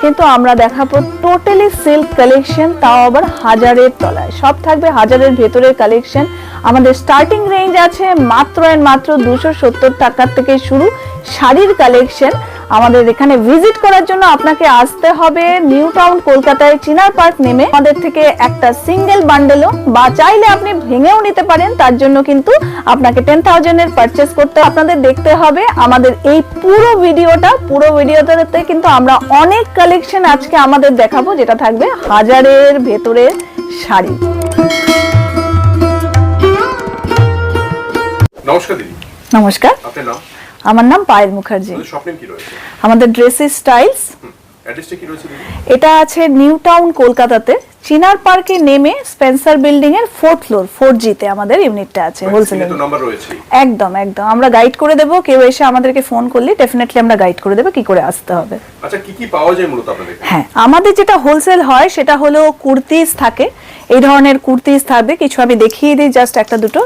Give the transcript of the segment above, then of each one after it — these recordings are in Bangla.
কিন্তু আমরা দেখাবো টোটালি সিল্ক কালেকশন, তাও আবার হাজারের তলায়। সব থাকবে হাজারের ভেতরের কালেকশন। আমাদের স্টার্টিং রেঞ্জ আছে মাত্র 270 টাকা থেকে শুরু শাড়ির কালেকশন। আমাদের এখানে ভিজিট করার জন্য আপনাকে আসতে হবে নিউ টাউন কলকাতায় চিনার পার্ক নেমে আমাদের থেকে একটা সিঙ্গেল বান্ডেলও বা চাইলে আপনি ভেঙেও নিতে পারেন, তার জন্য কিন্তু আপনাকে 10,000 এর পারচেজ করতে আপনাদের দেখতে হবে আমাদের এই পুরো ভিডিওটাতে কিন্তু আমরা অনেক কালেকশন আজকে আমাদের দেখাবো, যেটা থাকবে হাজারের ভেতরের শাড়ি। নমস্কার দিদি। নমস্কার, আপনার নাম? আমার নাম পায়েল মুখার্জি। শপ নেম কি রয়েছে? আমাদের ড্রেসেস স্টাইলস। অ্যাড্রেসটা কি রয়েছে দিদি? এটা আছে নিউ টাউন কলকাতাতে চিনার পার্কে নেমে স্পেন্সার বিল্ডিং এর 4th ফ্লোর 4G তে আমাদের ইউনিটটা আছে হোলসেলের। তো নাম্বার রয়েছে? একদম আমরা গাইড করে দেব। কেউ এসে আমাদেরকে ফোন করলে ডেফিনেটলি আমরা গাইড করে দেব কি করে আসতে হবে। আচ্ছা, কি কি পাওয়া যায় মূলত আপনাদের? হ্যাঁ, আমাদের যেটা হোলসেল হয় সেটা হলো কুর্তিজ থাকে, এই ধরনের কুর্তিজ থাকবে। কিছু আমি দেখিয়ে দিই জাস্ট একটা দুটো,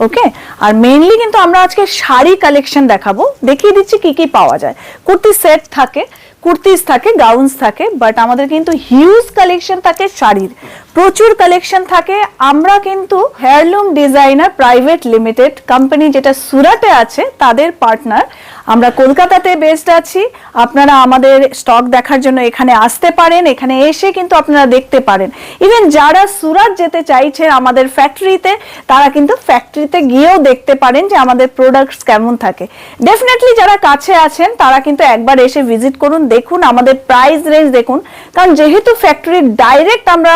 ওকে। আর মেইনলি কিন্তু আমরা আজকে শাড়ি কালেকশন দেখাবো, দেখিয়ে দিচ্ছি কি কি পাওয়া যায়। কুর্তি সেট থাকে, কুর্তিজ থাকে, গাউনস থাকে, বাট আমাদের কিন্তু হিউজ কালেকশন থাকে শাড়ির, প্রচুর কালেকশন থাকে। আমরা কিন্তু হেয়ারলুম ডিজাইনার প্রাইভেট লিমিটেড কোম্পানি যেটা সুরাটে আছে তাদের পার্টনার। আমরা কলকাতাতে বেসড আছি। আপনারা আমাদের স্টক দেখার জন্য এখানে আসতে পারেন, এখানে এসে কিন্তু আপনারা দেখতে পারেন। ইভেন যারা সুরাট যেতে চাইছে আমাদের ফ্যাক্টরিতে, তারা কিন্তু ফ্যাক্টরিতে গিয়েও দেখতে পারেন যে আমাদের প্রোডাক্টস কেমন থাকে। ডেফিনেটলি যারা কাছে আছেন তারা কিন্তু একবার এসে ভিজিট করুন, দেখুন আমাদের প্রাইস রেঞ্জ দেখুন, কারণ যেহেতু ফ্যাক্টরির ডাইরেক্ট আমরা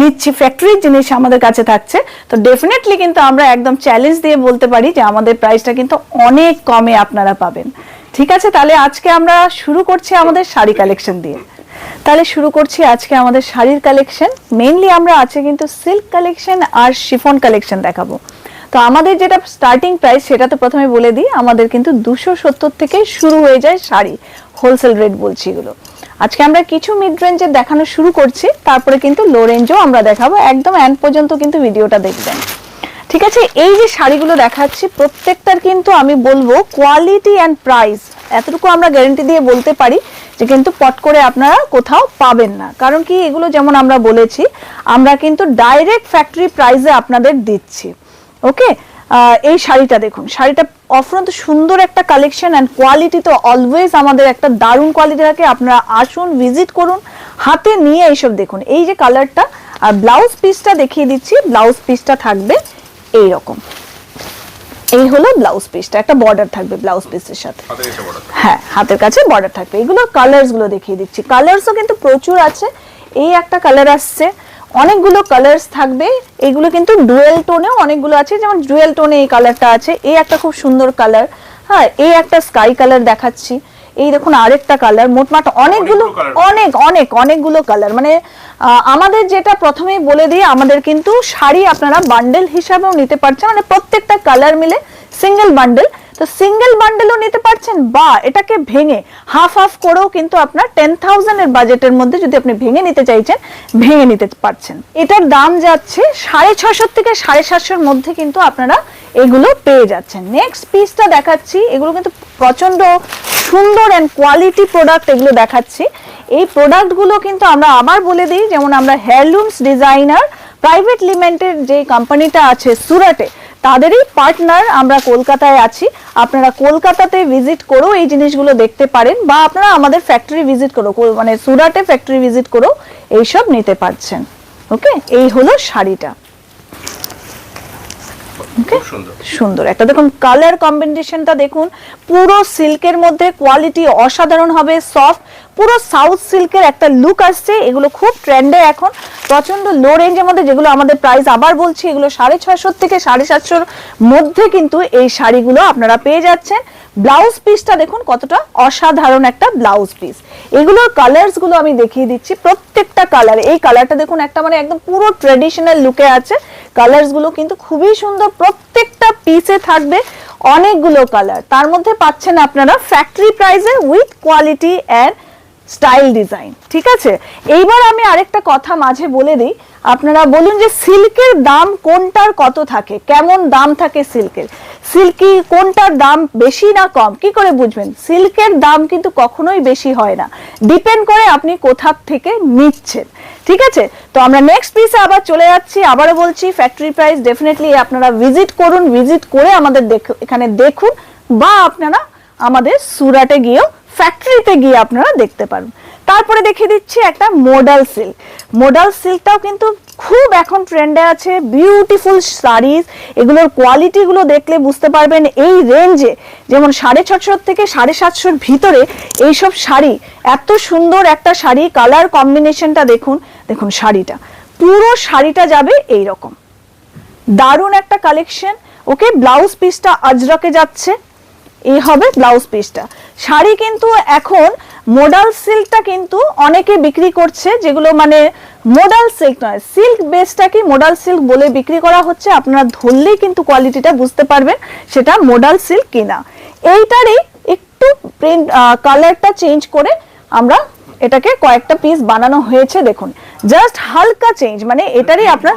নিচ্ছি, ফ্যাক্টরির জিনিস আমাদের কাছে থাকছে, তো ডেফিনেটলি কিন্তু আমরা একদম চ্যালেঞ্জ দিয়ে বলতে পারি যে আমাদের প্রাইসটা কিন্তু অনেক কমে আপনারা পাবেন। ঠিক আছে, তাহলে আজকে আমরা শুরু করছি আমাদের শাড়ি কালেকশন দিয়ে। তাহলে শুরু করছি আজকে আমাদের শাড়ির কালেকশন। মেইনলি আমরা আছে কিন্তু সিল্ক কালেকশন আর শিফন কালেকশন দেখাবো। তো আমাদের যেটা স্টার্টিং প্রাইস সেটা তো প্রথমে বলে দিই, আমাদের কিন্তু 270 থেকে শুরু হয়ে যায় শাড়ি, হোলসেল রেট বলছি এগুলো। আজকে আমরা কিছু মিড রেঞ্জের দেখানো শুরু করছি, তারপরে কিন্তু লো রেঞ্জও আমরা দেখাবো, একদম এন্ড পর্যন্ত কিন্তু ভিডিওটা দেখবেন। ঠিক আছে, এই যে শাড়িগুলো দেখাচ্ছি প্রত্যেকটার কিন্তু আমি বলবো কোয়ালিটি অ্যান্ড প্রাইস এতটুকু আমরা গ্যারান্টি দিয়ে বলতে পারি যে কিন্তু পট করে আপনারা কোথাও পাবেন না। কারণ কি, এগুলো যেমন আমরা বলেছি আমরা কিন্তু ডাইরেক্ট ফ্যাক্টরি প্রাইসে আপনাদের দিচ্ছি, ওকে। এই শাড়িটা দেখুন, শাড়িটা অফুরন্ত সুন্দর একটা কালেকশন অ্যান্ড কোয়ালিটি তো অলওয়েজ আমাদের একটা দারুণ কোয়ালিটি থাকে। আপনারা আসুন, ভিজিট করুন, হাতে নিয়ে এইসব দেখুন। এই যে কালারটা, আর ব্লাউজ পিসটা দেখিয়ে দিচ্ছি। ব্লাউজ পিসটা থাকবে এই রকম, এই হলো ব্লাউজ পিসটা, একটা বর্ডার থাকবে ব্লাউজ পিসের সাথে। হ্যাঁ, হাতের কাছে বর্ডার থাকবে। এগুলো কালার্স গুলো দেখিয়ে দিচ্ছি, কালার্সও কিন্তু প্রচুর আছে। এই একটা কালার আসছে, অনেকগুলো কালার্স থাকবে। এগুলো কিন্তু ডুয়েল টোনেও অনেকগুলো আছে, যেমন ডুয়েল টোনে এই কালারটা আছে। এই একটা খুব সুন্দর কালার, হ্যাঁ। এই একটা স্কাই কালার দেখাচ্ছি। এই দেখুন আরেকটা কালার। মোটমাট অনেকগুলো অনেকগুলো কালার। মানে আমাদের যেটা প্রথমেই বলে দিই, আমাদের কিন্তু শাড়ি আপনারা বান্ডেল হিসাবেও নিতে পারছেন, মানে প্রত্যেকটা কালার মিলে সিঙ্গেল বান্ডেল। তো সিঙ্গেল বান্ডেলও নিতে পারছেন, বা এটাকে ভেঙে হাফ হাফ করেও কিন্তু আপনার 10,000 এর বাজেটের মধ্যে যদি আপনি ভেঙে নিতে চাইছেন, ভেঙে নিতে পারছেন। এটার দাম যাচ্ছে 650 থেকে 750 মধ্যে কিন্তু আপনারা এগুলো পেয়ে যাচ্ছেন। নেক্সট পিসটা দেখাচ্ছি, এগুলো কিন্তু প্রচন্ড সুন্দর এন্ড কোয়ালিটি প্রোডাক্ট এগুলো দেখাচ্ছি। এই প্রোডাক্টগুলো কিন্তু আমরা আবার বলে দিই, যেমন আমরা হেয়ারলুমস ডিজাইনার প্রাইভেট লিমিটেড যে কোম্পানিটা আছে সুরাটে, তাদেরই পার্টনার আমরা কলকাতায় আছি। আপনারা কলকাতাতে ভিজিট করেও এই জিনিসগুলো দেখতে পারেন, বা আপনারা আমাদের ফ্যাক্টরি ভিজিট করো, মানে সুরাটে ফ্যাক্টরি ভিজিট করেও এইসব নিতে পারছেন, ওকে। এই হলো শাড়িটা, সুন্দর একটা দেখুন কালার কম্বিনেশনটা দেখুন, পুরো সিল্কের মধ্যে কোয়ালিটি অসাধারণ হবে, সফট, পুরো সাউথ সিল্কের একটা লুক আসছে। এগুলো খুব ট্রেন্ডে এখন, প্রচন্ড লো রেঞ্জের মধ্যে, যেগুলো আমাদের প্রাইস আবার বলছি এগুলো 650 থেকে 750 মধ্যে কিন্তু এই শাড়িগুলো আপনারা পেয়ে যাচ্ছেন। ব্লাউজ পিসটা দেখুন কতটা অসাধারণ একটা ব্লাউজ পিস। এগুলোর কালার্স গুলো আমি দেখিয়ে দিচ্ছি, প্রত্যেকটা কালার। এই কালারটা দেখুন, একটা মানে একদম পুরো ট্রেডিশনাল লুকে আছে। কালার্স গুলো কিন্তু খুবই সুন্দর, প্রত্যেকটা পিসে থাকবে অনেকগুলো কালার। তার মধ্যে পাচ্ছেন আপনারা ফ্যাক্টরি প্রাইসে with quality and style design. ঠিক আছে, এইবার আমি আরেকটা কথা মাঝে বলে দিই, আপনারা বলুন যে সিল্কের দাম কোনটার কত থাকে, কেমন দাম থাকে সিল্কের। সিল্কি কোনটার দাম বেশি না কম কি করে বুঝবেন? সিল্কের দাম কিন্তু কখনোই বেশি হয় না, ডিপেন্ড করে আপনি কোথা থেকে নিচ্ছেন। ঠিক আছে, তো আমরা নেক্সট পিসে আবার চলে যাচ্ছি। আবারও বলছি ফ্যাক্টরি প্রাইস ডেফিনেটলি আপনারা ভিজিট করুন, ভিজিট করে আমাদের এখানে দেখুন, বা আপনারা আমাদের সুরাটে গিয়েও ফ্যাক্টরিতে গিয়ে আপনারা দেখতে পারেন। তারপরে দেখিয়ে দিচ্ছি একটা মডাল সিল্ক। মডাল সিল্কটাও কিন্তু খুব এখন ট্রেন্ডে আছে, বিউটিফুল শাড়িজ। এগুলোর কোয়ালিটিগুলো দেখলে বুঝতে পারবেন এই রেঞ্জে, যেমন 650 থেকে 750 ভিতরে এইসব শাড়ি, এত সুন্দর একটা শাড়ি, কালার কম্বিনেশনটা দেখুন। দেখুন শাড়িটা, পুরো শাড়িটা যাবে এই রকম, দারুণ একটা কালেকশন। ওকে, ব্লাউজ পিসটা আজরকে যাচ্ছে, এই হবে ব্লাউজ পিসটা। শাড়ি কিন্তু এখন মডাল সিল্কটা কিন্তু অনেকে বিক্রি করছে, যেগুলো মানে মডাল সিল্ক নয়, সিল্ক বেসটা কি মডাল সিল্ক বলে বিক্রি করা হচ্ছে। আপনারা ধরলেই কিন্তু কোয়ালিটিটা বুঝতে পারবেন সেটা মডাল সিল্ক কিনা। এইটারই একটু প্রিন্ট কালারটা চেঞ্জ করে আমরা এটাকে কয়েকটা পিস বানানো হয়েছে। দেখুন জাস্ট হালকা চেঞ্জ, মানে এটারই আপনার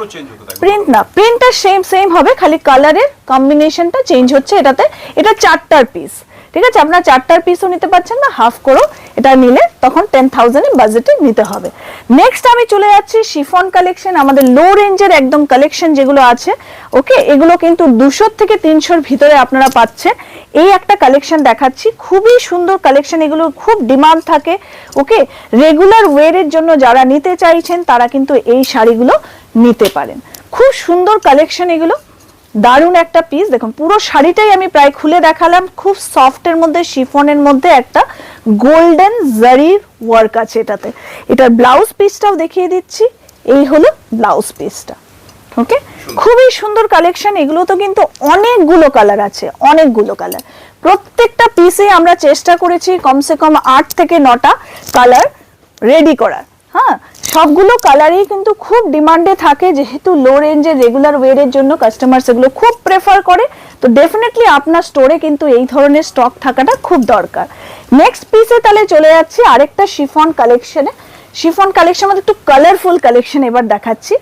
প্রিন্ট না, প্রিন্টটা সেম হবে, খালি কালারের কম্বিনেশনটা চেঞ্জ হচ্ছে এটাতে। এটা 4টার পিস, ঠিক আছে, আপনারা 4টার পিসও নিতে পারছেন না, হাফ করো এটা নিলে তখন 10,000 এর বাজেটে নিতে হবে। নেক্সট আমি চলে যাচ্ছি শিফন কালেকশন, আমাদের লো রেঞ্জের একদম কালেকশন যেগুলো আছে। ওকে, এগুলো কিন্তু 200 থেকে 300 ভিতরে আপনারা পাচ্ছেন। এই একটা কালেকশন দেখাচ্ছি, খুবই সুন্দর কালেকশন, এগুলো খুব ডিমান্ড থাকে। ওকে, রেগুলার ওয়্যারের জন্য যারা নিতে চাইছেন তারা কিন্তু এই শাড়িগুলো নিতে পারেন। খুব সুন্দর কালেকশন এগুলো, দারুণ একটা পিস। দেখুন পুরো শাড়িটাই আমি প্রায় খুলে দেখালাম, খুব সফটের মধ্যে, শিফনের মধ্যে একটা গোল্ডেন জারির ওয়ার্ক আছে এটাতে। এটার ব্লাউজ পিসটাও দেখিয়ে দিচ্ছি, এই হলো ব্লাউজ পিসটা। ওকে, খুবই সুন্দর কালেকশন। এগুলো তো কিন্তু অনেকগুলো কালার আছে, অনেকগুলো কালার। প্রত্যেকটা পিসে আমরা চেষ্টা করেছি কমসে কম 8 থেকে 9টা কালার রেডি করার। হ্যাঁ, সবগুলো কালারই কিন্তু খুব ডিমান্ডে থাকে, যেহেতু লো রেঞ্জের রেগুলার ওয়্যারের জন্য কাস্টমার সেগুলো খুব প্রেফার করে। তো ডেফিনেটলি আপনার স্টোরে কিন্তু এই ধরনের স্টক থাকাটা খুব দরকার। নেক্সট পিসে তাহলে চলে যাচ্ছি আরেকটা শিফন কালেকশনে। শিফন কালেকশন মধ্যে একটু কালারফুল কালেকশন এবার দেখাচ্ছি।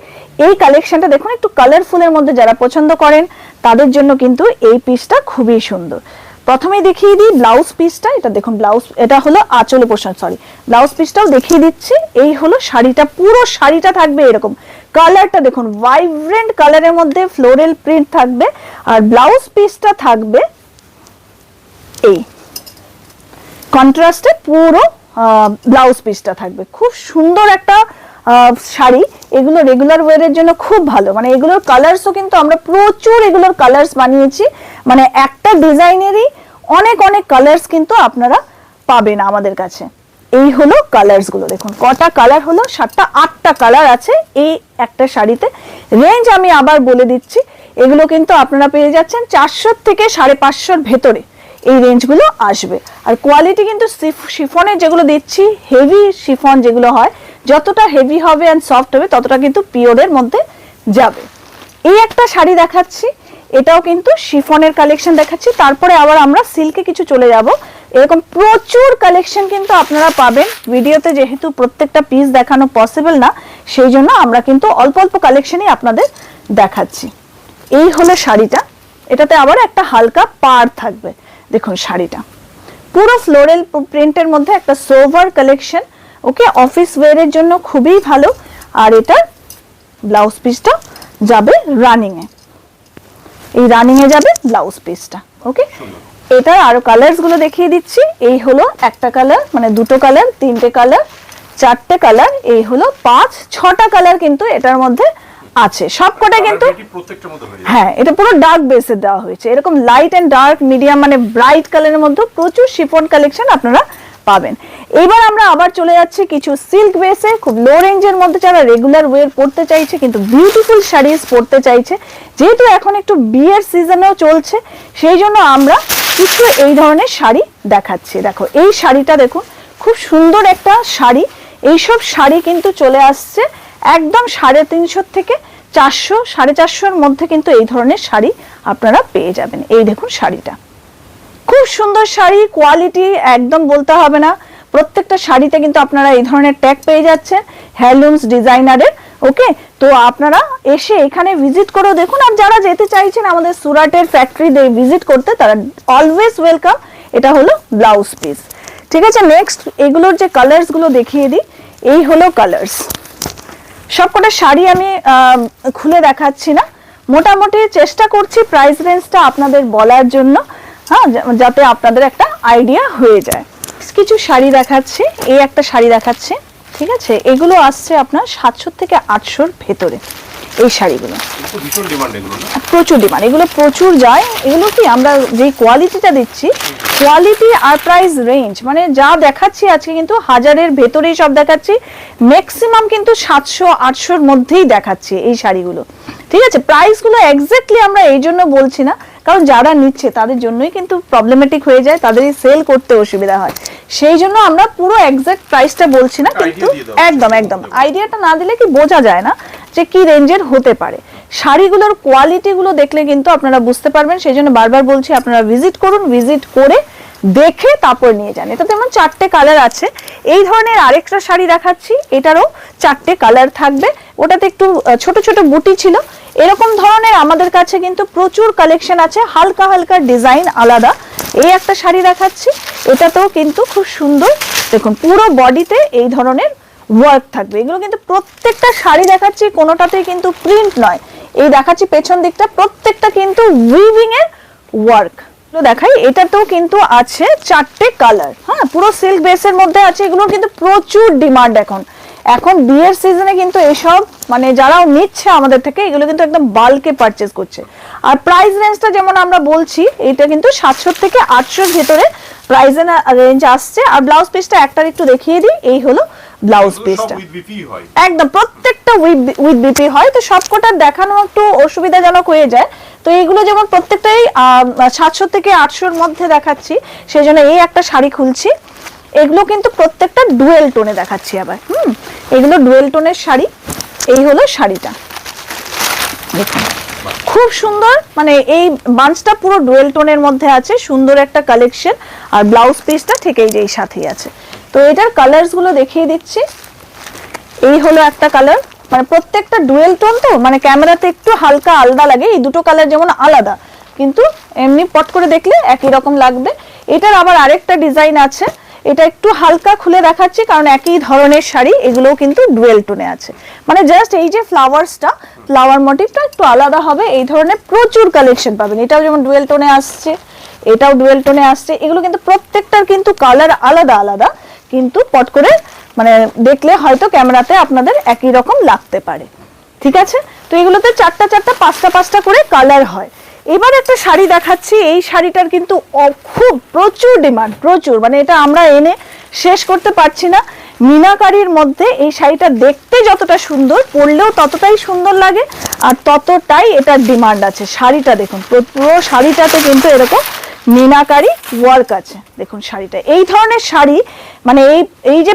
এই কালেকশনটা দেখুন, একটু কালারফুলের মধ্যে যারা পছন্দ করেন তাদের জন্য কিন্তু এই পিসটা খুবই সুন্দর। প্রথমে দেখিয়ে দিই ব্লাউজ পিসটা, এটা দেখুন ব্লাউজ, এটা হলো আঁচলে পোষণ, সরি ব্লাউজ পিসটাও দেখিয়ে দিচ্ছি। এই হলো শাড়িটা, পুরো শাড়িটা থাকবে এরকম, কালারটা দেখুন ভাইব্রেন্ট কালারের মধ্যে ফ্লোরাল প্রিন্ট থাকবে, আর ব্লাউজ পিসটা থাকবে এই কন্ট্রাস্টে, পুরো ব্লাউজ পিসটা থাকবে। খুব সুন্দর একটা শাড়ি, এগুলো রেগুলার ওয়্যারের জন্য খুব ভালো। মানে এগুলোর কালার্সও কিন্তু আমরা প্রচুর এগুলোর কালার্স বানিয়েছি, মানে একটা ডিজাইনেরই অনেক অনেক কালার্স কিন্তু আপনারা পাবেন আমাদের কাছে। এই হলো কালার্স গুলো, দেখুন কটা কালার হলো, 7টা 8টা কালার আছে এই একটা শাড়িতে। রেঞ্জ আমি আবার বলে দিচ্ছি, এগুলো কিন্তু আপনারা পেয়ে যাচ্ছেন 400 থেকে 550 ভেতরে এই রেঞ্জগুলো আসবে। আর কোয়ালিটি কিন্তু শিফনের যেগুলো দিচ্ছি, হেভি শিফন যেগুলো হয়, যতটা হেভি হবে এন্ড সফট হবে ততটা কিন্তু পিওরের মধ্যে যাবে। এই একটা শাড়ি দেখাচ্ছি, এটাও কিন্তু শিফনের কালেকশন দেখাচ্ছি। তারপরে আবার আমরা সিল্কে কিছু চলে যাব। এরকম প্রচুর কালেকশন কিন্তু আপনারা পাবেন ভিডিওতে, যেহেতু প্রত্যেকটা পিস দেখানো পসিবল না, সেই জন্য আমরা কিন্তু অল্প অল্প কালেকশনই আপনাদের দেখাচ্ছি। এই হলো শাড়িটা, এটাতে আবার একটা হালকা পাড় থাকবে। দেখুন শাড়িটা পুরো ফ্লোরাল প্রিন্টের মধ্যে একটা সোভার কালেকশন। ওকে, অফিস ওয়্যারের জন্য খুবই ভালো। আর এটা ব্লাউজ পিসটা যাবে রানিং এ, এই রানিং এ যাবে ব্লাউজ পিসটা। ওকে, এটার আরো কালার্স গুলো দেখিয়ে দিচ্ছি। এই হলো একটা কালার, মানে দুটো কালার, 3টে কালার, 4টে কালার, এই হলো 5-6টা কালার কিন্তু এটার মধ্যে আছে। সবকটা কিন্তু হ্যাঁ, এটা পুরো ডার্ক বেসে দেওয়া হয়েছে, এরকম লাইট এন্ড ডার্ক মিডিয়াম, মানে ব্রাইট কালারের মধ্যে প্রচুর শিফন কালেকশন আপনারা পাবেন। এবার আমরা আবার চলে যাচ্ছি কিছু সিল্ক বেসে, খুব লো রেঞ্জের মধ্যে যারা রেগুলার ওয়্যার পড়তে চাইছে কিন্তু বিউটিফুল শাড়িজ পড়তে চাইছে, যেহেতু এখন একটু বিয়ের সিজনেও চলছে, সেই জন্য আমরা কিছু এই ধরনের শাড়ি দেখাচ্ছি। দেখো এই শাড়িটা দেখুন, খুব সুন্দর একটা শাড়ি। এইসব শাড়ি কিন্তু চলে আসছে একদম 350 থেকে 400, 450-র মধ্যে কিন্তু এই ধরনের শাড়ি আপনারা পেয়ে যাবেন। এই দেখুন শাড়িটা, খুব সুন্দর শাড়ি, কোয়ালিটি একদম বলতে হবে না। প্রত্যেকটা শাড়িতে কিন্তু আপনারা এই ধরনের ট্যাগ পেয়ে যাচ্ছেন, হ্যান্ডলুমস ডিজাইনারের ওকে, তো আপনারা এসে এখানে ভিজিট করেও দেখুন, আর যারা যেতে চাইছেন আমাদের সুরাটের ফ্যাক্টরি ভিজিট করতে তারা অলওয়েজ ওয়েলকাম। এটা হলো ব্লাউজ পিস। ঠিক আছে, নেক্সট এগুলোর যে কালার্স গুলো দেখিয়ে দিই। এই হলো কালার্স। সবকটা শাড়ি আমি খুলে দেখাচ্ছি না, মোটামুটি চেষ্টা করছি প্রাইস রেঞ্জটা আপনাদের বলার জন্য, হ্যাঁ, যাতে আপনাদের একটা আইডিয়া হয়ে যায়। কিছু শাড়ি দেখাচ্ছি, এই একটা শাড়ি দেখাচ্ছি। ঠিক আছে, এগুলো আসছে আপনার 700 থেকে 800-র ভেতরে। এই শাড়িগুলো ভীষণ ডিমান্ড, এগুলো না প্রচুর ডিমান্ড, এগুলো প্রচুর যায়। এগুলো কি আমরা যে কোয়ালিটিটা দিচ্ছি, কোয়ালিটি আর প্রাইস রেঞ্জ, মানে যা দেখাচ্ছি আজকে কিন্তু হাজারের ভেতরেই সব দেখাচ্ছি, ম্যাক্সিমাম কিন্তু 700-800-র মধ্যেই দেখাচ্ছি এই শাড়িগুলো। ঠিক আছে, প্রাইসগুলো এক্স্যাক্টলি আমরা এই জন্য বলছি না, কারণ যারা নিচ্ছে তাদের জন্যই কিন্তু প্রবলেমেটিক হয়ে যায়, তাদেরই সেল করতে অসুবিধা হয়, সেই জন্য আমরা পুরো এক্স্যাক্ট প্রাইসটা বলছি না। কিন্তু একদম একদম আইডিয়াটা না দিলে কি বোঝা যায় না যে কি রেঞ্জের হতে পারে। শাড়িগুলোর কোয়ালিটিগুলো দেখলে কিন্তু আপনারা বুঝতে পারবেন, সেই জন্য বারবার বলছি আপনারা ভিজিট করুন, ভিজিট করে দেখে তারপর নিয়ে যান। এটা তেমন 4টে কালার আছে। এই ধরনের আরেকটা শাড়ি দেখাচ্ছি, এটারও 4টে কালার থাকবে, ওটাতে একটু ছোট ছোট বুটি ছিল। এরকম ধরনের আমাদের কাছে কিন্তু প্রচুর কালেকশন আছে, হালকা হালকা ডিজাইন আলাদা। এই একটা শাড়ি দেখাচ্ছি, এটাতেও কিন্তু খুব সুন্দর, দেখুন পুরো বডিতে এই ধরনের ওয়ার্ক থাকবে। এগুলো কিন্তু প্রত্যেকটা শাড়ি দেখাচ্ছি, কোনোটাতেই কিন্তু প্রিন্ট নয়। এই দেখাচ্ছি পেছন দিকটা, প্রত্যেকটা কিন্তু উইভিং এর ওয়ার্ক। দেখাই, এটাতেও কিন্তু আছে 4টে কালার, হ্যাঁ, পুরো সিল্ক বেসের মধ্যে আছে। এগুলোর কিন্তু প্রচুর ডিমান্ড এখন বিয়ের সিজনে কিন্তু এসব, মানে যারাও নিচ্ছে আমাদের থেকে, এগুলো কিন্তু একদম বাল্কে পারচেজ করছে। আর প্রাইস রেঞ্জটা যেমন আমরা বলছি, এটা কিন্তু 700 থেকে 800-র ভেতরে প্রাইস রেঞ্জ আসছে। আর ব্লাউজ পিসটা একটার একটু দেখিয়ে দিই, এই হলো ব্লাউজ পিসটা, একদম প্রত্যেকটা উইথ বিপি হয়। তো সবকটা দেখানো একটু অসুবিধাজনক হয়ে যায়, তো এইগুলো যেমন প্রত্যেকটাই 700 থেকে 800-র মধ্যে দেখাচ্ছি, সেই জন্য এই একটা শাড়ি খুলছি। এগুলো কিন্তু প্রত্যেকটা ডুয়েল টোনে দেখাচ্ছি আবার, এগুলো ডুয়েল টোনের শাড়ি। এই হলো শাড়িটা, দেখুন খুব সুন্দর, মানে এই বাঞ্চটা পুরো ডুয়েল টোনের মধ্যে আছে, সুন্দর একটা কালেকশন। আর ব্লাউজ পিসটা ঠিক এই যে এই সাথেই আছে। তো এটার কালার্স গুলো দেখিয়ে দিচ্ছি। এই হলো একটা কালার, মানে প্রত্যেকটা ডুয়েল টোন, তো মানে ক্যামেরাতে একটু হালকা আলাদা লাগে, এই দুটো কালার যেমন আলাদা, কিন্তু এমনি পট করে দেখলে একই রকম লাগবে। এটার আবার আরেকটা ডিজাইন আছে, এটা একটু হালকা খুলে দেখাচ্ছি কারণ একই ধরনের শাড়ি, এগুলোও কিন্তু ডুয়েল টোনে আছে। মানে জাস্ট এই যে ফ্লাওয়ার্সটা, ফ্লাওয়ার মোটিভটা একটু আলাদা হবে। এই ধরনের প্রচুর কালেকশন পাবেন। এটাও যেমন ডুয়েল টোনে আসছে, এটাও ডুয়েল টোনে আসছে। এগুলো কিন্তু প্রত্যেকটার কিন্তু কালার আলাদা আলাদা, কিন্তু পট করে মানে দেখলে হয়তো ক্যামেরাতে আপনাদের একই রকম লাগতে পারে। ঠিক আছে, তো এগুলোতে 4টা 4টা 5টা 5টা করে কালার হয়। এবার একটা শাড়ি দেখাচ্ছি, এই শাড়িটার কিন্তু খুব প্রচুর ডিমান্ড, প্রচুর, মানে এটা আমরা এনে শেষ করতে পারছি না। মিনাকারির মধ্যে এই শাড়িটা দেখতে যতটা সুন্দর, পরলেও ততটাই সুন্দর লাগে, আর ততটাই এটার ডিমান্ড আছে। শাড়িটা দেখুন, পুরো শাড়িটাতে কিন্তু এরকম মিনাকারি ওয়ার্ক আছে। দেখুন শাড়িটা, এই ধরনের শাড়ি, মানে এই যে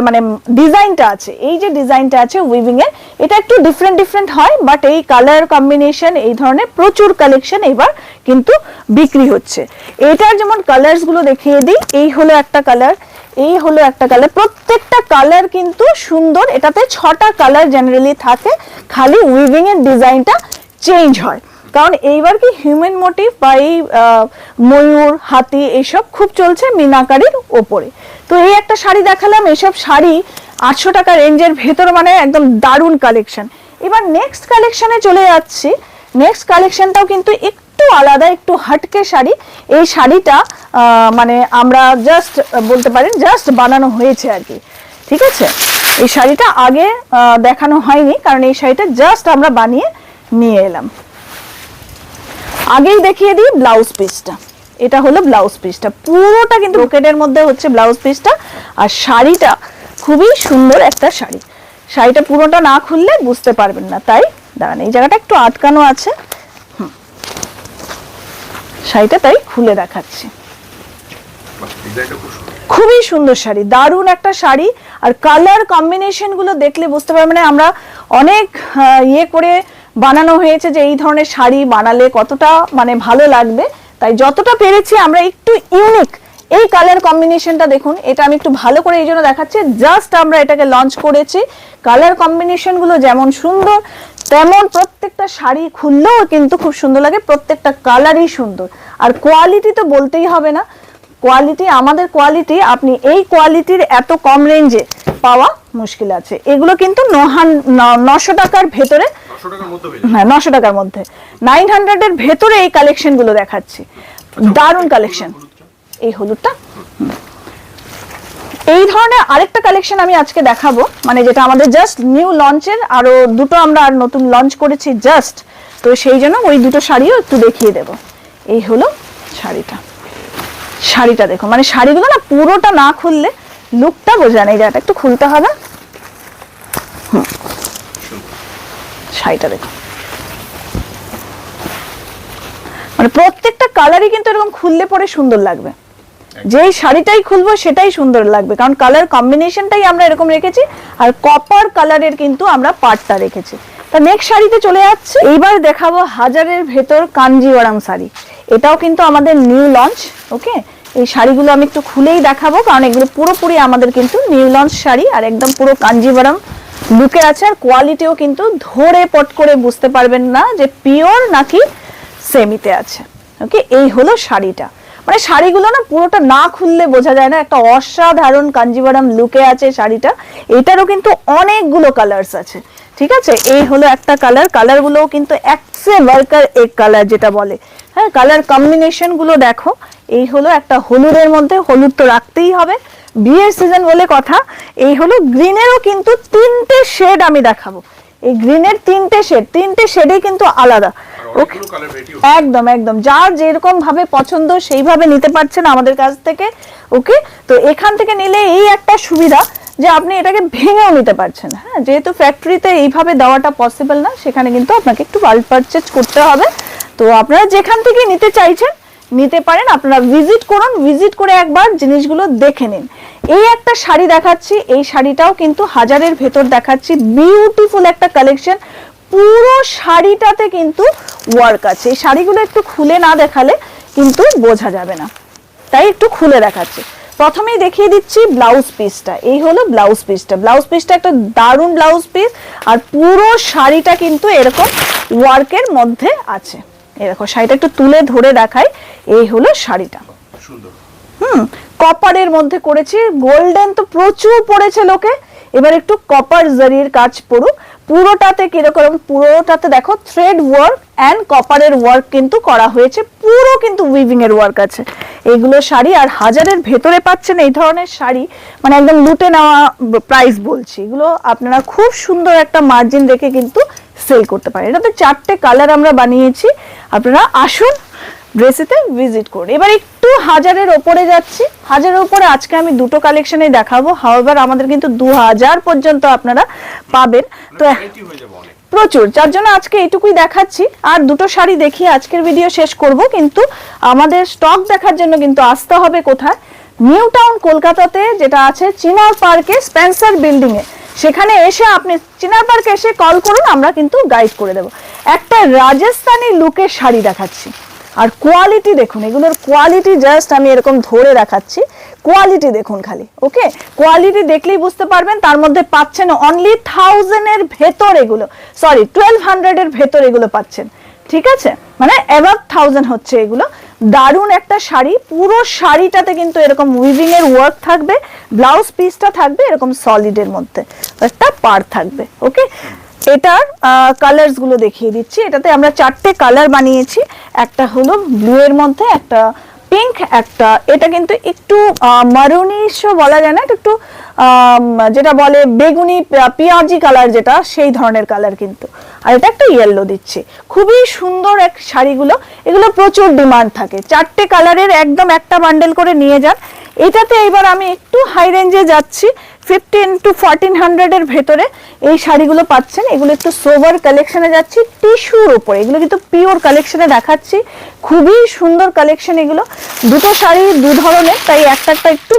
মানে ডিজাইনটা আছে, এই যে ডিজাইনটা আছে উইভিং এর, এটা একটু ডিফারেন্ট হয়, বাট এই কালার কম্বিনেশন, এই ধরনের প্রচুর কালেকশন এবার কিন্তু বিক্রি হচ্ছে। এটার যেমন কালার্স গুলো দেখিয়ে দিই। এই হলো একটা কালার, এই হলো একটা কালার, প্রত্যেকটা কালার কিন্তু সুন্দর। এটাতে 6টা কালার জেনারেলি থাকে, খালি উইভিং এর ডিজাইনটা চেঞ্জ হয়, কারণ এইবার কি হিউম্যান মোটিভ বা এই ময়ূর, হাতি এইসব খুব চলছে মিনাকারির ওপরে। তো এই একটা শাড়ি দেখালাম, এইসব শাড়ি 800 টাকা রেঞ্জের ভেতর, মানে একদম দারুণ কালেকশন। এবার নেক্সট কালেকশনে চলে যাচ্ছি। নেক্সট কালেকশনটাও কিন্তু একটু আলাদা, একটু হাটকে শাড়ি। এই শাড়িটা মানে আমরা জাস্ট বলতে পারেন জাস্ট বানানো হয়েছে আর কি। ঠিক আছে, এই শাড়িটা আগে দেখানো হয়নি, কারণ এই শাড়িটা জাস্ট আমরা বানিয়ে নিয়ে এলাম। আগেই দেখিয়ে দিই ব্লাউজ পিসটা। এটা হলো ব্লাউজ পিসটা, পুরোটা কিন্তু ব্রোকেডের মধ্যে হচ্ছে ব্লাউজ পিসটা। আর শাড়িটা খুবই সুন্দর একটা শাড়ি। শাড়িটা পুরোটা না খুললে বুঝতে পারবেন না, তাই দাঁড়ান, এই জায়গাটা একটু আটকানো আছে। শাড়িটা তাই খুলে দেখাচ্ছি। খুবই সুন্দর শাড়ি, দারুণ একটা শাড়ি। আর কালার কম্বিনেশন গুলো দেখলে বুঝতে পারবেন, মানে আমরা অনেক ইয়ে করে বানানো হয়েছে যে এই ধরনের শাড়ি বানালে কতটা মানে ভালো লাগবে, তাই যতটা পেরেছি আমরা একটু ইউনিক এই কালার কম্বিনেশনটা দেখুন, এটা আমি একটু ভালো করে এই জন্য দেখাচ্ছি, জাস্ট আমরা এটাকে লঞ্চ করেছি। কালার কম্বিনেশন গুলো যেমন সুন্দর, তেমন প্রত্যেকটা শাড়ি খুললেও কিন্তু খুব সুন্দর লাগে, প্রত্যেকটা কালারই সুন্দর। আর কোয়ালিটি তো বলতেই হবে না, কোয়ালিটি আমাদের কোয়ালিটি, আপনি এই কোয়ালিটির এত কম রেঞ্জে পাওয়া মুশকিল আছে। এগুলো কিন্তু 900 টাকার ভেতরে, 900 টাকার মধ্যে পেয়ে হ্যাঁ 900 টাকার মধ্যে, 900 এর ভেতরে এই কালেকশন গুলো দেখাচ্ছি। দারুণ কালেকশন। এই হলুদটা, এই ধরনের আরেকটা কালেকশন আমি আজকে দেখাবো, মানে যেটা আমাদের জাস্ট নিউ লঞ্চের, আরো দুটো আমরা আর নতুন লঞ্চ করেছি জাস্ট, তো সেই জন্য ওই দুটো শাড়িও একটু দেখিয়ে দেব। এই হলো শাড়িটা, শাড়িটা দেখো, মানে শাড়িগুলো না পুরোটা না খুললে লুকটা বোঝা নেই, এটা একটু খুলতে হবে। শাড়িটা দেখো, মানে প্রত্যেকটা কালারই কিন্তু এরকম খুললে পরে সুন্দর লাগবে, যেই শাড়িটাই খুলবো সেটাই সুন্দর লাগবে, কারণ কালার কম্বিনেশনটাই আমরা এরকম রেখেছি, আর কপার কালারের কিন্তু আমরা পাটটা রেখেছি। তা নেক্সট শাড়িতে চলে যাচ্ছে, এইবার দেখাবো হাজারের ভেতর কাঞ্জিওয়ারাম শাড়ি। এটাও কিন্তু আমাদের নিউ লঞ্চ। ওকে, এই শাড়িগুলো আমি একটু খুলেই দেখাবো, কারণ এগুলো পুরোপুরি আমাদের কিন্তু নিউ লঞ্চ শাড়ি, আর একদম পুরো কাঞ্জিওয়ারাম লুকে আছে, আর কোয়ালিটিও কিন্তু ধরে পট করে বুঝতে পারবেন না যে পিওর নাকি সেমিতে আছে। ওকে, এই হলো শাড়িটা, মানে শাড়িগুলো না পুরোটা না খুললে বোঝা যায় না, একটা অসাধারণ কাঞ্জিভারাম লুকে আছে শাড়িটা। এটারও কিন্তু অনেকগুলো কালার্স আছে, ঠিক আছে। এই হলো একটা কালার, কালারগুলোও কিন্তু একসে ওয়ার্কার এক কালার যেটা বলে, হ্যাঁ কালার কম্বিনেশন গুলো দেখো। এই হলো একটা হলুদের মধ্যে, হলুদ তো রাখতেই হবে, বিয়ের সিজন বলে কথা। এই হলো গ্রিনেরও কিন্তু 3টে শেড আমি দেখাবো, এই গ্রিনের 3টে শেড, 3টে শেডই কিন্তু আলাদা। ওকে, একদম একদম যার যেরকম ভাবে পছন্দ সেইভাবে নিতে পারছেন আমাদের কাছ থেকে। ওকে, তো এখান থেকে নিলে এই একটা সুবিধা যে আপনি এটাকে ভেঙেও নিতে পারছেন, হ্যাঁ যেহেতু ফ্যাক্টরিতে এইভাবে দেওয়াটা পসিবল না, সেখানে কিন্তু আপনাকে একটু বাল্ক পারচেজ করতে হবে। তো আপনারা যেখান থেকে নিতে চাইছেন নিতে পারেন, আপনারা ভিজিট করুন, ভিজিট করে একবার জিনিসগুলো দেখে নিন। এই একটা শাড়ি দেখাচ্ছি, এই শাড়িটাও কিন্তু হাজারের ভেতর দেখাচ্ছি, বিউটিফুল একটা কালেকশন, পুরো শাড়িটাতে কিন্তু ওয়ার্ক আছে। এই শাড়িগুলো একটু খুলে না দেখালে কিন্তু বোঝা যাবে না, তাই একটু খুলে দেখাচ্ছি। প্রথমেই দেখিয়ে দিচ্ছি ব্লাউজ পিসটা। এই হলো ব্লাউজ পিসটা, ব্লাউজ পিসটা একটা দারুণ ব্লাউজ পিস, আর পুরো শাড়িটা কিন্তু এরকম ওয়ার্কের মধ্যে আছে। এই দেখো শাড়িটা একটু তুলে ধরে দেখাই, এই হলো শাড়িটা, সুন্দর। কপারের মধ্যে করেছি, গোল্ডেন তো প্রচুর পড়েছে লোকে, এবার একটু কপার জারির কাজ পড়ুক। পুরোটাতে কিরকম, পুরোটাতে দেখো থ্রেড ওয়ার্ক এন্ড কপারের ওয়ার্ক কিন্তু করা হয়েছে, পুরো কিন্তু উইভিং এর ওয়ার্ক আছে। এগুলো শাড়ি আর হাজারের ভেতরে পাচ্ছেন এই ধরনের শাড়ি, মানে একদম লুটে নেওয়া প্রাইস বলছি। এগুলো আপনারা খুব সুন্দর একটা মার্জিন রেখে কিন্তু সেল করতে পারেন। এটাতে 4টে কালার আমরা বানিয়েছি, আপনারা আসুন ড্রেসেতে ভিজিট করুন। এবার একটু হাজারের ওপরে যাচ্ছি, হাজারের উপরে আজকে আমি দুটো কালেকশনে দেখাবো, হাওয়ার আমাদের কিন্তু 2000 পর্যন্ত আপনারা পাবেন, তো প্রচুর, যার জন্য আজকে এইটুকুই দেখাচ্ছি। আর দুটো শাড়ি দেখিয়ে আজকের ভিডিও শেষ করব, কিন্তু আমাদের স্টক দেখার জন্য কিন্তু আসতে হবে কোথায়, নিউ টাউন কলকাতাতে, যেটা আছে চিনার পার্কে স্পেন্সার বিল্ডিং এ। সেখানে এসে আপনি চিনার পার্কে এসে কল করুন, আমরা কিন্তু গাইড করে দেব। একটা রাজস্থানি লুকের শাড়ি দেখাচ্ছি, আর কোয়ালিটি দেখুন, এগুলোর কোয়ালিটি জাস্ট আমি এরকম ধরে দেখাচ্ছি, কোয়ালিটি দেখুন খালি। ওকে, কোয়ালিটি দেখলেই বুঝতে পারবেন, তার মধ্যে পাচ্ছেন অনলি 1000 এর ভেতর, এগুলো সরি 1200 এর ভেতর এগুলো পাচ্ছেন, ঠিক আছে, মানে অ্যাবাভ 1000 হচ্ছে এগুলো। দারুণ একটা শাড়ি, পুরো শাড়িটাতে কিন্তু এরকম উইভিং এর ওয়ার্ক থাকবে, ব্লাউজ পিসটা থাকবে এরকম সলিডের মধ্যে, একটা পার থাকবে। ওকে, এটার কালারস গুলো দেখিয়ে দিচ্ছি। এটাতে আমরা 4টে কালার বানিয়েছি, একটা হলো ব্লু এর মধ্যে, একটা পিঙ্ক, একটা এটা কিন্তু একটু মারুনিশ বলা যায় না, একটু যেটা বলে বেগুনি পেঁয়াজি কালার, যেটা সেই ধরনের কালার কিন্তু, আর এটা একটা ইয়েলো দিচ্ছি। খুবই সুন্দর এক শাড়িগুলো, এগুলো প্রচুর ডিমান্ড থাকে। 4টে কালারের একদম একটা বান্ডেল করে নিয়ে যান। এটাতে এবার আমি একটু হাই রেঞ্জে যাচ্ছি, 15 to 1400 এর ভেতরে এই শাড়িগুলো পাচ্ছেন। এগুলো একটু সোভার কালেকশনে যাচ্ছি, টিস্যুর উপরে, এগুলো কিন্তু পিওর কালেকশনে দেখাচ্ছি, খুবই সুন্দর কালেকশন এগুলো। দুটো শাড়ি দু ধরনের, তাই একটা একটা একটু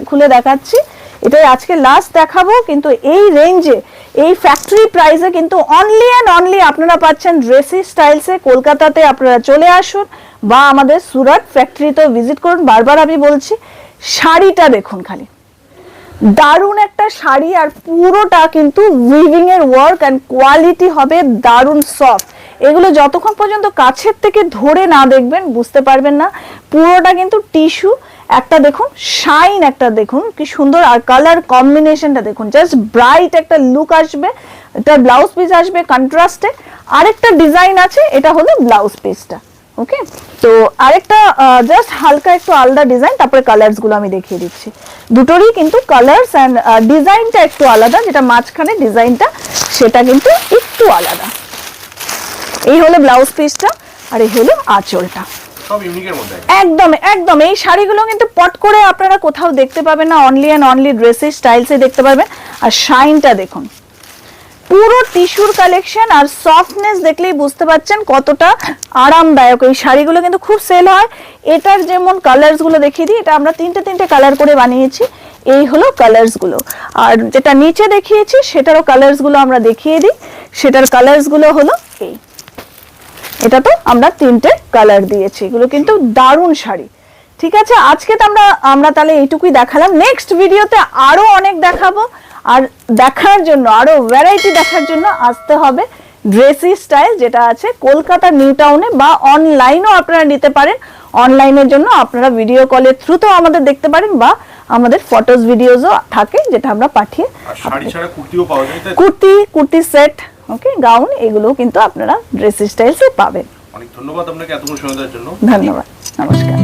খুলে দেখাচ্ছি। এটাই আজকে লাস্ট দেখাবো, কিন্তু এই রেঞ্জে এই ফ্যাক্টরি প্রাইসে কিন্তু অনলি অ্যান্ড অনলি আপনারা পাচ্ছেন ড্রেসি স্টাইলসে। কলকাতাতে আপনারা চলে আসুন, বা আমাদের সুরাট ফ্যাক্টরিতেও ভিজিট করুন। বারবার আমি বলছি, শাড়িটা দেখুন খালি, দারুণ একটা শাড়ি, আর পুরোটা কিন্তু উইভিং এর ওয়ার্ক এন্ড কোয়ালিটি হবে দারুণ সফট। এগুলো যতক্ষণ পর্যন্ত কাছের থেকে ধরে না দেখবেন বুঝতে পারবেন না। পুরোটা কিন্তু টিস্যু, একটা দেখুন শাইন, একটা দেখুন কি সুন্দর, আর কালার কম্বিনেশনটা দেখুন, জাস্ট ব্রাইট একটা লুক আসবে। এটা ব্লাউজ পিস আসবে কন্ট্রাস্টে। আরেকটা ডিজাইন আছে, এটা হলো ব্লাউজ পিসটা। ওকে, তো আরেকটা জাস্ট হালকা একটু আলাদা ডিজাইন, তারপরে কালার্স গুলো আমি দেখিয়ে দিচ্ছি। দুটোরই কিন্তু কালার্স এন্ড ডিজাইনটা একটু আলাদা, যেটা মাঝখানে ডিজাইনটা সেটা কিন্তু একটু আলাদা। এই হলো ব্লাউজ পিসটা, আর এই হলো আঁচলটা। সব ইউনিকের মধ্যে। একদম একদম, এই শাড়িগুলো কিন্তু পট করে আপনারা কোথাও দেখতে পাবেন না, অনলি অ্যান্ড অনলি ড্রেসেস স্টাইলসে দেখতে পারবেন। আর শাইনটা দেখুন, পুরো টিস্যুর কালেকশন, আর সফটনেস দেখলেই বুঝতে পারছেন কতটা আরামদায়ক। এই শাড়িগুলো কিন্তু খুব সেল হয়। এটার যেমন কালার্স গুলো দেখিয়ে দিই, এটা আমরা তিনটে কালার করে বানিয়েছি। এই হলো কালার্স গুলো, আর যেটা নিচে দেখিয়েছি সেটারও কালার্স গুলো আমরা দেখিয়ে দিই। সেটার কালার্স গুলো হলো এই, এটা তো আমরা তিনটে কালার দিয়েছি। এগুলো কিন্তু দারুণ শাড়ি। ঠিক আছে, আজকে তো আমরা তাহলে এইটুকুই দেখালাম। নেক্সট ভিডিওতে আরো অনেক দেখাবো, আর দেখার জন্য আরো ভ্যারাইটি দেখার জন্য আসতে হবে ড্রেসি স্টাইল, যেটা আছে কলকাতা নিউ টাউনে, বা অনলাইনও আপনারা নিতে পারেন। অনলাইনের জন্য আপনারা ভিডিও কলের থ্রুতেও আমাদের দেখতে পারেন, বা আমাদের ফটোস ভিডিওসও থাকে যেটা আমরা পাঠিয়ে, শাড়ি ছাড়া কুর্তিও পাওয়া যায়, তাই? কুর্তি সেট, ওকে, গাউন, এগুলো কিন্তু আপনারা ড্রেসি স্টাইলসে পাবেন। অনেক ধন্যবাদ আপনাকে এতক্ষণ সময় দেওয়ার জন্য। ধন্যবাদ, নমস্কার।